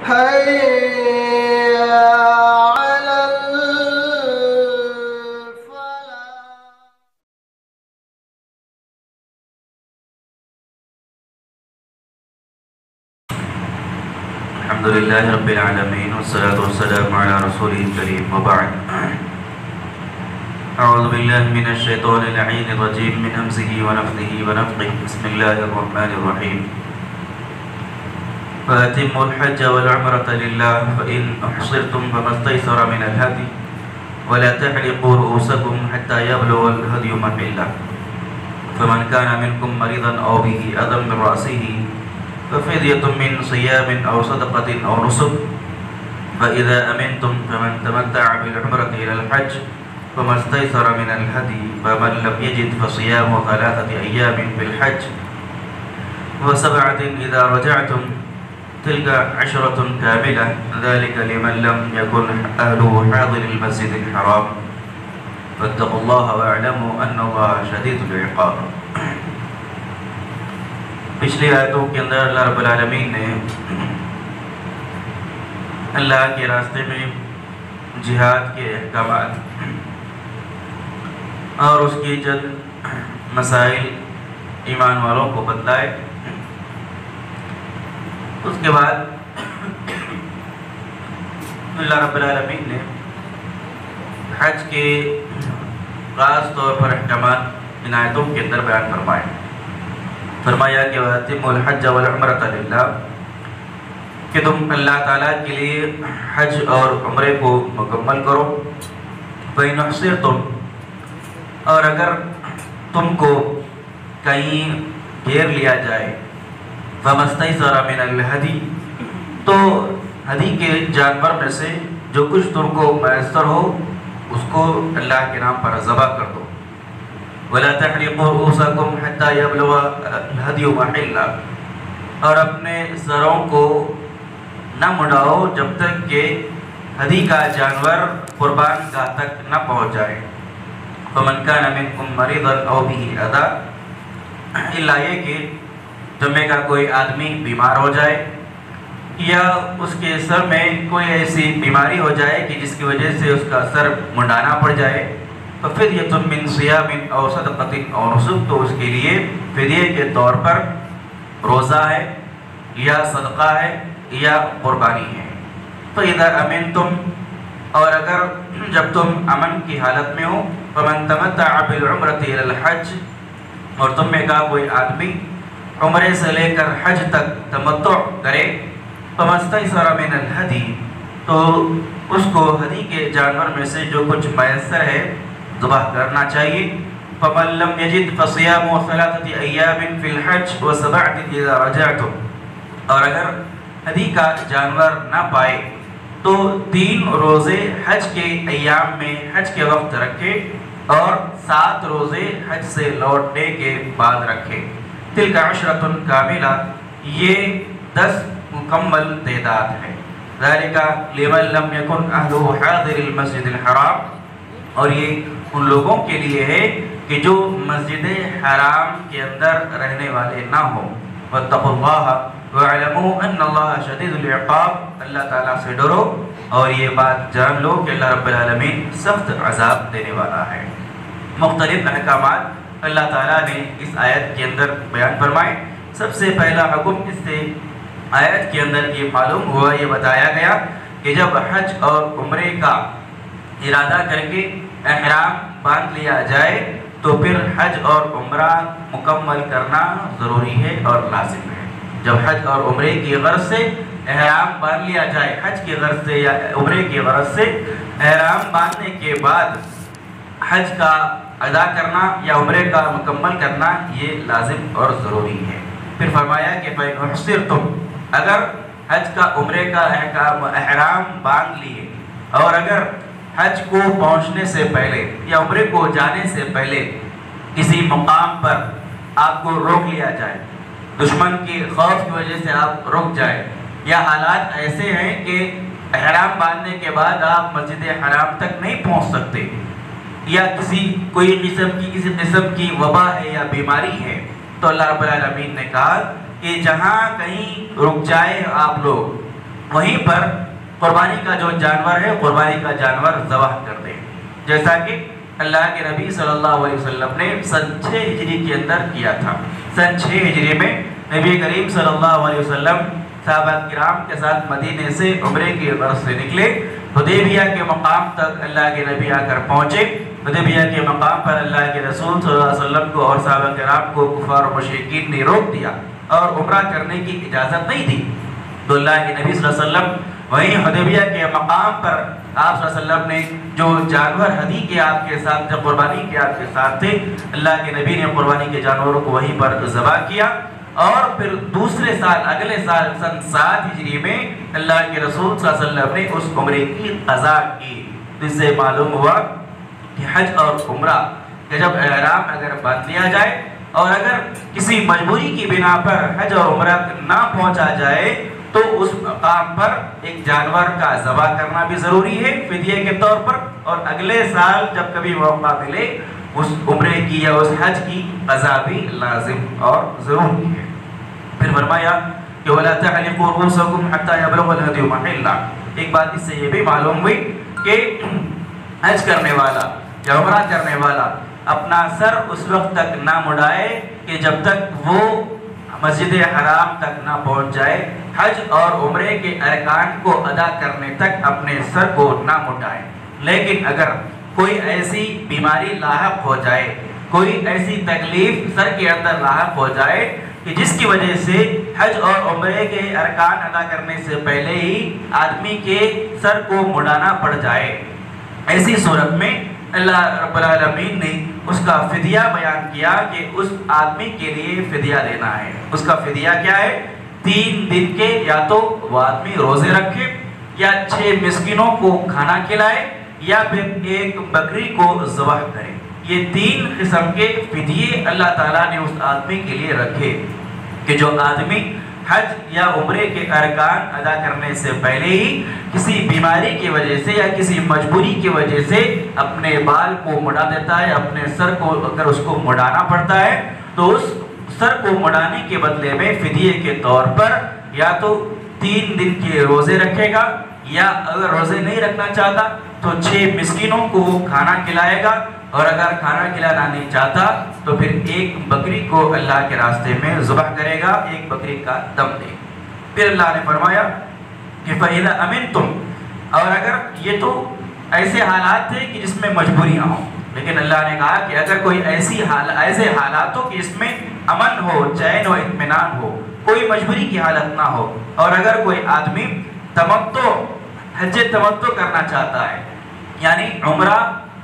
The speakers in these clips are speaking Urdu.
حي على الحمد لله رب العالمين والصلاة والسلام على رسوله الكريم وبعد. أعوذ بالله من الشيطان اللعين الرجيم من همزه ونفثه ونفخه. بسم الله الرحمن الرحيم. فأتموا الحج والعمرة لله فإن أحصرتم فما استيسر من الهدي ولا تحلقوا رؤوسكم حتى يبلغ الهدي محله فمن كان منكم مريضا أو به أذى من رأسه ففدية من صيام أو صدقة أو نسك فإذا أمنتم فمن تمتع بالعمرة إلى الحج فما استيسر من الهدي فمن لم يجد فصيام 3 أيام في الحج و7 إذا رجعتم تلك 10 كاملة ذلك لمن لم يكن أهله حاضر المسجد الحرام فاتقوا الله واعلموا أن الله شديد العقاب. پچھلی آیتوں کے اندر اللہ رب العالمین نے اللہ کے راستے میں جہاد کے احکامات اور اس کی چند مسائل ایمان والوں کو بتلائے. اس کے بعد اللہ رب العالمین نے حج کے خاص طور پر احکامات ان آیتوں کے اندر بیان فرمایا کہ وَأَتِمُّوا الْحَجَّ وَالْعُمْرَةَ لِلَّهِ کہ تم اللہ تعالیٰ کے لیے حج اور عمرے کو مکمل کرو. فَإِنْ أُحْصِرْتُمْ اور اگر تم کو کہیں گھیر لیا جائے فَمَا اسْتَيْسَرَ مِنَ الْهَدِيِ تو ہدی کے جانور میں سے جو کچھ تم کو میسر ہو اس کو اللہ کے نام پر ذبح کر دو. وَلَا تَحْلِقُوا رُؤُوسَكُمْ حَتَّى يَبْلُغَ الْهَدْيُ مَحِلَّهُ اور اپنے سروں کو نہ مڈاؤ جب تک کہ ہدی کا جانور قربان گاہ تک نہ پہنچ جائے. فَمَنْ كَانَ مِنْكُمْ مَرِيضًا أَوْ بِهِ أَذًى الا یہ کہ تمہیں کا کوئی آدمی بیمار ہو جائے یا اس کے سر میں کوئی ایسی بیماری ہو جائے کہ جس کی وجہ سے اس کا سر منڈانا پڑ جائے. فِدْيَةٌ مِّن صِيَامٍ أَوْ صَدَقَةٍ أَوْ نُسُك تو اس کے لیے فدیے کے طور پر روزہ ہے یا صدقہ ہے یا قربانی ہے. فَإِذَا أَمِنْتُمْ اور اگر جب تم امن کی حالت میں ہو فَمَنْ تَمَتَّعَ بِالْعُمْرَةِ إِلَى الْحَجِّ اور تم میں کا کوئی آدمی عمرے سے لے کر حج تک تمتع کرے فَمَا اسْتَيْسَرَ مِنَ الْهَدِيِ تو اس کو ہدی کے جانور میں سے جو کچھ میسر ہے ذبح کرنا چاہیے. فَمَنْ لَمْ يَجِدْ فَصِيَامُ 3 أَيَّامٍ فِي الْحَجِّ و7 إِذَا رَجَعْتُمْ اور اگر ہدی کا جانور نہ پائے تو 3 روزے حج کے ایام میں حج کے وقت رکھے اور 7 روزے حج سے لوٹنے کے بعد رکھے. تِلْكَ 10 كَامِلَةٌ یہ 10 مکمل تعداد ہے. ذَلِكَ لِمَنْ لَمْ يَكُنْ أَهْلُهُ حَاضِرِ الْمَسْجِدِ الْحَرَامِ اور یہ ان لوگوں کے لیے ہے کہ جو مسجد حرام کے اندر رہنے والے نہ ہوں. وَاتَّقُوا اللَّهَ وَاعْلَمُوا أَنَّ اللَّهَ شَدِيدُ الْعِقَابِ اللہ تعالیٰ سے ڈرو اور یہ بات جان لو کہ اللہ رب العالمین سخت عذاب دینے والا ہے. مختلف احکامات اللہ تعالیٰ نے اس آیت کے اندر بیان فرمائے. سب سے پہلا حکم اس سے آیت کے اندر یہ معلوم ہوا یہ بتایا گیا کہ جب حج اور عمرے کا ارادہ کر کے احرام باندھ لیا جائے تو پھر حج اور عمرہ مکمل کرنا ضروری ہے اور لازم ہے. جب حج اور عمرے کی غرض سے احرام باندھ لیا جائے حج کی غرض سے یا عمرے کی غرض سے احرام باندھنے کے بعد حج کا ادا کرنا یا عمرے کا مکمل کرنا یہ لازم اور ضروری ہے. پھر فرمایا کہ فَإِنْ أُحْصِرْتُمْ اگر حج کا عمرے کا احرام باندھ لیے اور اگر حج کو پہنچنے سے پہلے یا عمرے کو جانے سے پہلے کسی مقام پر آپ کو روک لیا جائے دشمن کی خوف کی وجہ سے آپ رک جائے یا حالات ایسے ہیں کہ احرام باندھنے کے بعد آپ مسجد حرام تک نہیں پہنچ سکتے یا کسی قسم کی وبا ہے یا بیماری ہے تو اللہ رب العالمین نے کہا کہ جہاں کہیں رک جائے آپ لوگ وہیں پر قربانی کا جو جانور ہے قربانی کا جانور ذبح کر دیں، جیسا کہ اللہ کے نبی صلی اللہ علیہ وسلم نے سن 6 ہجری کے اندر کیا تھا۔ سن 6 ہجری میں نبی کریم صلی اللہ علیہ وسلم صحابہ کرام کے ساتھ مدینے سے عمرے کی غرض سے نکلے، حدیبیہ کے مقام تک اللہ کے نبی آ کر پہنچے۔ حدیبیہ کے مقام پر اللہ کے رسول صلی اللہ علیہ وسلم کو اور صحابہ کرام کو کفار و مشرکین نے روک دیا اور عمرہ کرنے کی اجازت نہیں دی، تو اللہ کے نبی صلی اللہ علیہ وسلم وہیں حدیبیہ کے مقام پر آپ صلی اللہ علیہ وسلم نے جو جانور ہدی کے آپ کے ساتھ تھے، قربانی کے آپ کے ساتھ تھے، اللہ کے نبی نے قربانی کے جانوروں کو وہیں پر ذبح کیا، اور پھر دوسرے سال اگلے سال سن 7 ہجری میں اللہ کے رسول صلی اللہ علیہ وسلم نے اس عمرے کی قضا کی۔ اس سے معلوم ہوا کہ حج اور عمرہ کہ جب احرام اگر باندھ لیا جائے اور اگر کسی مجبوری کی بنا پر حج اور عمرہ نہ پہنچا جائے تو اس مقام پر ایک جانور کا ذبح کرنا بھی ضروری ہے فدیے کے طور پر، اور اگلے سال جب کبھی موقع ملے اس عمرے کی یا اس حج کی قضا بھی لازم اور ضروری ہے۔ پھر فرمایا کہ وَلَا تَحْلِقُوا رُؤُوسَكُمْ حَتَّى يَبْلُغَ الْهَدْيُ مَحِلَّهُ۔ ایک بات اس سے یہ بھی معلوم ہوئی کہ حج کرنے والا یا عمرہ کرنے والا اپنا سر اس وقت تک نہ مڑائے کہ جب تک وہ مسجد حرام تک نہ پہنچ جائے، حج اور عمرے کے ارکان کو ادا کرنے تک اپنے سر کو نہ مڑائے۔ لیکن اگر کوئی ایسی بیماری لاحق ہو جائے، کوئی ایسی تکلیف سر کے اندر لاحق ہو جائے کہ جس کی وجہ سے حج اور عمرے کے ارکان ادا کرنے سے پہلے ہی آدمی کے سر کو مڑانا پڑ جائے، ایسی صورت میں اللہ رب العالمین نے اس کا فدیہ بیان کیا کہ اس آدمی کے لیے فدیہ دینا ہے۔ اس کا فدیہ کیا ہے؟ 3 دن کے یا تو وہ آدمی روزے رکھے، یا 6 مسکینوں کو کھانا کھلائے، یا پھر ایک بکری کو ذبح کرے۔ یہ 3 قسم کے فدیے اللہ تعالیٰ نے اس آدمی کے لیے رکھے کہ جو آدمی حج یا عمرے کے ارکان ادا کرنے سے پہلے ہی کسی بیماری کی وجہ سے یا کسی مجبوری کی وجہ سے اپنے بال کو مڑا دیتا ہے، اپنے سر کو اگر اس کو مڑانا پڑتا ہے تو اس سر کو مڑانے کے بدلے میں فدیے کے طور پر یا تو 3 دن کے روزے رکھے گا، یا اگر روزے نہیں رکھنا چاہتا تو 6 مسکینوں کو وہ کھانا کھلائے گا، اور اگر کھانا کھلانا نہیں چاہتا تو پھر ایک بکری کو اللہ کے راستے میں ذبح کرے گا، ایک بکری کا دم دے۔ پھر اللہ نے فرمایا کہ فَإِذَا أَمِنْتُمْ، اور اگر یہ تو ایسے حالات تھے کہ جس میں مجبوریاں ہوں، لیکن اللہ نے کہا کہ اگر کوئی ایسے حالات ہو کہ اس میں امن ہو، چین و اطمینان ہو، کوئی مجبوری کی حالت نہ ہو، اور اگر کوئی آدمی حج تمتع کرنا چاہتا ہے، یعنی عمرہ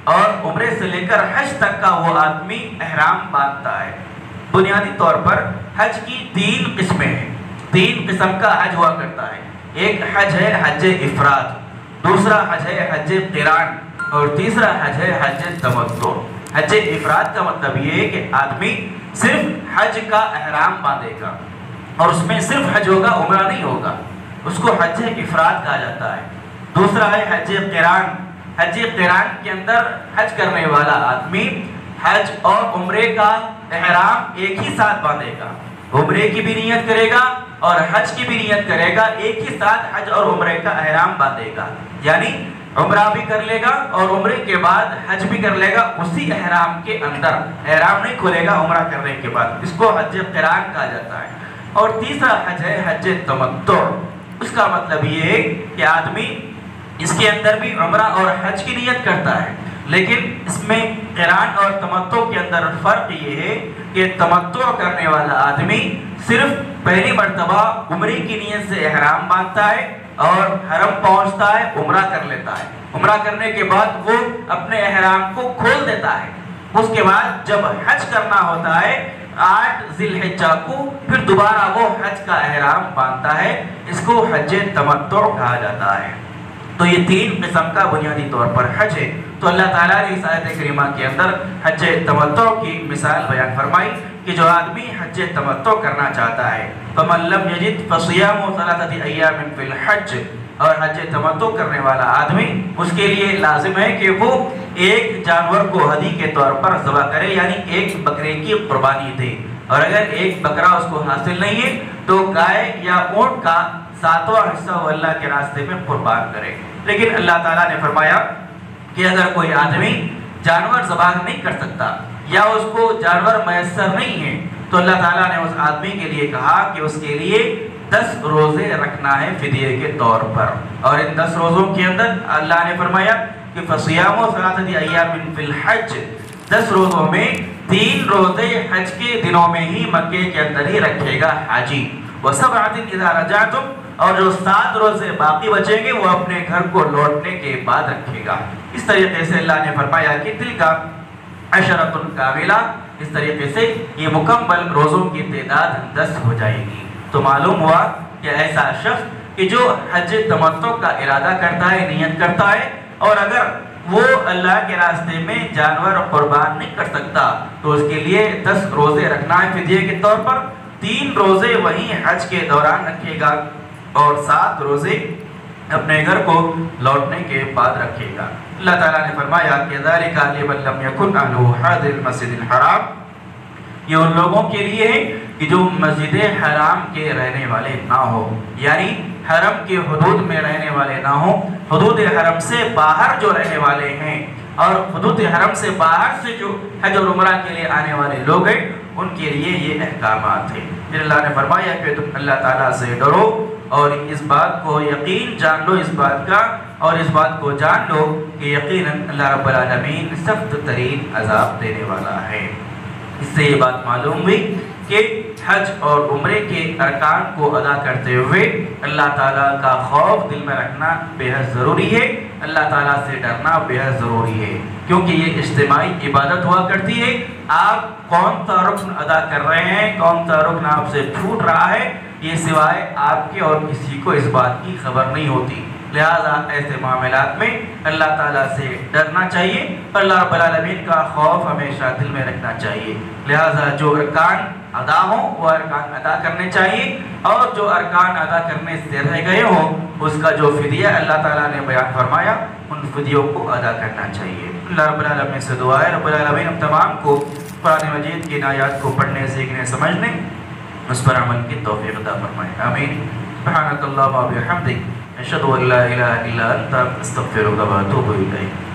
اور عمرے سے لے کر حج تک کا وہ آدمی احرام باندھتا ہے۔ بنیادی طور پر حج کی 3 قسمیں ہیں، 3 قسم کا حج ہوا کرتا ہے۔ ایک حج ہے حج افراد، دوسرا حج ہے حج قران، اور تیسرا حج ہے حج تمتع۔ حج افراد کا مطلب یہ ہے کہ آدمی صرف حج کا احرام باندھے گا اور اس میں صرف حج ہوگا، عمرہ نہیں ہوگا، اس کو حج افراد کہا جاتا ہے۔ دوسرا ہے حج قران۔ حج قران کے اندر حج کرنے والا آدمی حج اور عمرے کا احرام ایک ہی ساتھ باندھے گا، عمرے کی بھی نیت کرے گا اور حج کی بھی نیت کرے گا، ایک ہی ساتھ حج اور عمرے کا احرام باندھے گا، یعنی عمرہ بھی کر لے گا اور عمرے کے بعد حج بھی کر لے گا اسی احرام کے اندر، احرام نہیں کھولے گا عمرہ کرنے کے بعد، اس کو حج قران کہا جاتا ہے۔ اور تیسرا حج ہے حج تمتع۔ اس کا مطلب یہ ہے کہ آدمی اس کے اندر بھی عمرہ اور حج کی نیت کرتا ہے، لیکن اس میں قران اور تمتع کے اندر فرق یہ ہے کہ تمتع کرنے والا آدمی صرف پہلی مرتبہ عمرے کی نیت سے احرام باندھتا ہے اور حرم پہنچتا ہے، عمرہ کر لیتا ہے، عمرہ کرنے کے بعد وہ اپنے احرام کو کھول دیتا ہے، اس کے بعد جب حج کرنا ہوتا ہے 8 ذی الحجہ کو پھر دوبارہ وہ حج کا احرام باندھتا ہے، اس کو حج تمتع کہا جاتا ہے۔ تو یہ 3 قسم کا بنیادی طور پر حج ہے۔ تو اللہ تعالیٰ نے اس آیت کریمہ کے اندر حج تمتع کی مثال بیان فرمائی کہ جو آدمی حج تمتع کرنا چاہتا ہے فَمَن لَّمْ يَجِدْ فَصِيَامُ 3 أَيَّامٍ فِي الْحَجِّ، اور حج تمتع کرنے والا آدمی اس کے لیے لازم ہے کہ وہ ایک جانور کو ہدی کے طور پر ذبح کرے، یعنی ایک بکرے کی قربانی دے۔ اور اگر ایک بکرا اس کو حاصل نہیں ہے تو گائے یا اونٹ کا 7واں حصہ وہ اللہ کے راستے میں قربان کرے۔ لیکن اللہ تعالیٰ نے فرمایا کہ اگر کوئی آدمی جانور ذبح نہیں کر سکتا یا اس کو جانور میسر نہیں ہے تو اللہ تعالیٰ نے اس آدمی کے لیے کہا کہ اس کے لیے 10 روزے رکھنا ہے فدیے کے طور پر، اور ان 10 روزوں کے اندر اللہ نے فرمایا کہ فَصِيَامُ ثَلَاثَةِ أَيَّامٍ فِي الْحَجِّ، 10 روزوں میں 3 روزے حج کے دنوں میں ہی مکے کے اندر ہی رکھے گا حاجی، وَسَبْعَةٍ إِذَا رَجَعْتُمْ، اور جو 7 روزے باقی بچیں گے وہ اپنے گھر کو لوٹنے کے بعد رکھے گا۔ اس طریقے سے اللہ نے فرمایا کہ تِلْكَ عَشَرَةٌ كَامِلَةٌ، اس طریقے سے یہ مکمل روزوں کی تعداد 10 ہو جائے گی۔ تو معلوم ہوا کہ ایسا شخص کہ جو حج تمتع کا ارادہ کرتا ہے، نیت کرتا ہے، اور اگر وہ اللہ کے راستے میں جانور قربان نہیں کر سکتا تو اس کے لیے 10 روزے رکھنا ہے فدیے کے طور پر، 3 روزے وہیں حج کے دوران رکھے گا اور 7 روزے اپنے گھر کو لوٹنے کے بعد رکھے گا۔ اللہ تعالیٰ نے فرمایا کہ ذَلِكَ لِمَن لَّمْ يَكُنْ أَهْلُهُ حَاضِرِ الْمَسْجِدِ الْحَرَامِ، یہ ان لوگوں کے لیے ہے کہ جو مسجد حرام کے رہنے والے نہ ہو، یعنی حرم کے حدود میں رہنے والے نہ ہوں، حدود حرم سے باہر جو رہنے والے ہیں اور حدود حرم سے باہر سے جو حج اور عمرہ کے لیے آنے والے لوگ ہیں ان کے لیے یہ احکامات ہیں۔ پھر اللہ نے فرمایا کہ تم اللہ تعالیٰ سے ڈرو اور اس بات کو یقین جان لو، اس بات کا اور اس بات کو جان لو کہ یقیناً اللہ رب العالمین سخت ترین عذاب دینے والا ہے۔ اس سے یہ بات معلوم ہوئی کہ حج اور عمرے کے ارکان کو ادا کرتے ہوئے اللہ تعالیٰ کا خوف دل میں رکھنا بے حد ضروری ہے، اللہ تعالیٰ سے ڈرنا بے حد ضروری ہے، کیونکہ یہ اجتماعی عبادت ہوا کرتی ہے۔ آپ کون سا رکن ادا کر رہے ہیں، کون سا رکن آپ سے چھوٹ رہا ہے، یہ سوائے آپ کے اور کسی کو اس بات کی خبر نہیں ہوتی۔ لہذا ایسے معاملات میں اللہ تعالیٰ سے ڈرنا چاہیے، اللہ رب العالمین کا خوف ہمیشہ دل میں رکھنا چاہیے۔ لہذا جو ارکان ادا ہوں وہ ارکان ادا کرنے چاہیے، اور جو ارکان ادا کرنے سے رہ گئے ہوں اس کا جو فدیہ اللہ تعالیٰ نے بیان فرمایا ان فدیوں کو ادا کرنا چاہیے۔ اللہ رب العالمین سے دعا ہے رب العالمین ہم تمام کو قرآن مجید کی آیات کو پڑھنے، سیکھنے، سمجھنے، اس پر عمل کی توفیق عطا فرمائے، آمین۔ سبحانک اللہم و بحمدک، اشہد ان لا الہ الا انت، استغفرک و اتوب الیک۔